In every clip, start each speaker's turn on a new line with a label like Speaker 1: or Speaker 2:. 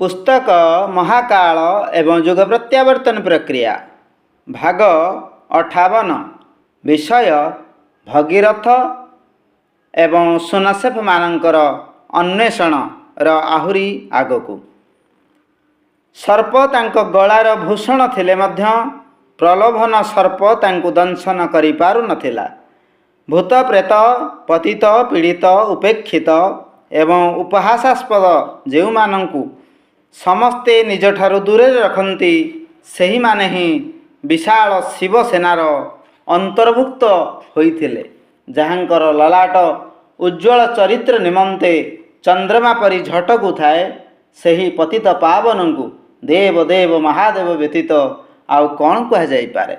Speaker 1: पुस्तक महाकाल एवं युग प्रत्यावर्तन प्रक्रिया भाग 58 विषय भगीरथ एवं सुनसेफ मानकर अन्वेषण र आहुरी आगकू। सर्प तांको गଳାର भूषण थिले मध्य प्रलोभन सर्प तांको दंशन करि पारु नथिला। भूत प्रेत पतित पीड़ित उपेक्षित एवं उपहासास्पद जेउ मानंकु समस्ते निज ठारु दूरे रखती सही माने ही विशाल शिव सेनार अंतर्भुक्त होइथिले, जहांकर ललाट उज्ज्वल चरित्र निमंते चंद्रमा परि झटकु थाए। सही पतित पावनंकु देव देव महादेव व्यतीत आउ कौन कह जाई पारे।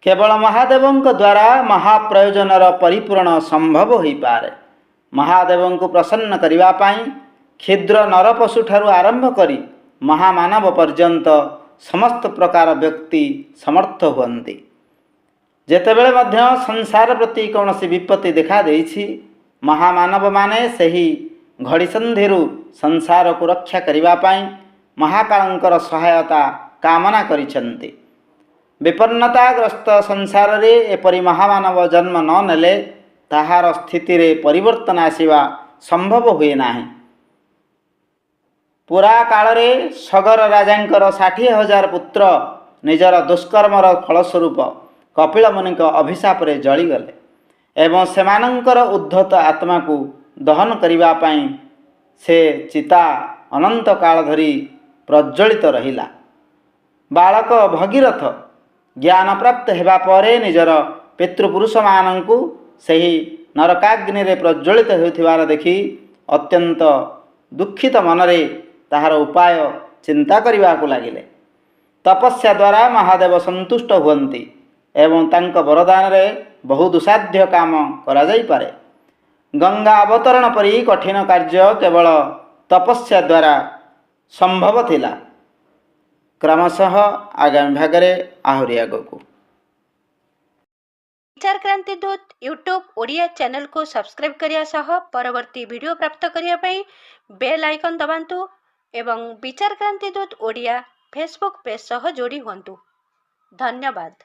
Speaker 1: केवल महादेवंक द्वारा महाप्रयोजनर परिपूर्ण संभव हो पारे। महादेवंकु प्रसन्न करिवा पाई क्षुद्र नरपशु ठारू आरंभ करी महामानव पर्यंत समस्त प्रकार व्यक्ति समर्थ हुअन्ति। जेतेबेले मध्य संसार प्रति कौनसी विपत्ति देखा देइछि, महामानव माने सही घड़ीसंधिरु संसार को रक्षा करिवा पाई महाकालंकर सहायता कामना करिछन्ति। विपन्नताग्रस्त संसार रे एपरि महामानव जन्म न नेले ताहार स्थिति रे परिवर्तन आसिवा संभव हुए नाही। पुरा काल रे सगर राजांकर 60,000 पुत्र निजर दुष्कर्मर फलस्वरूप कपिल मुनिक अभिशाप रे जलिगले एवं सेमानंकर उद्धत आत्मा को दहन करिवा पाई से चिता अनंत काल धरी प्रज्वलित रहिला। बालक भगीरथ ज्ञान प्राप्त हेबा परे निजर पितृपुरुष मानंकु सही नरकाग्नि रे प्रज्वलित होउथिबार देखि अत्यंत दुखित मनरे ताहार उपाय चिंता करिवा को लागिले। तपस्या द्वारा महादेव संतुष्ट हुअन्ति एवं तांक वरदान रे बहु दुसाध्य काम करा जाई पारे। गंगा अवतरण परि कठिन कार्य केवल तपस्या द्वारा संभव थिला। क्रमशः आगामी भागरे आहुरी आगकू।
Speaker 2: विचार क्रांति दूत यूट्यूब ओडिया चैनल को सब्सक्राइब करिया सह परवर्ती वीडियो प्राप्त करिया पई बेल आइकन दबांतु एवं विचार क्रांति दूत ओडिया फेसबुक पेज सह जोड़ी हुंतु। धन्यवाद।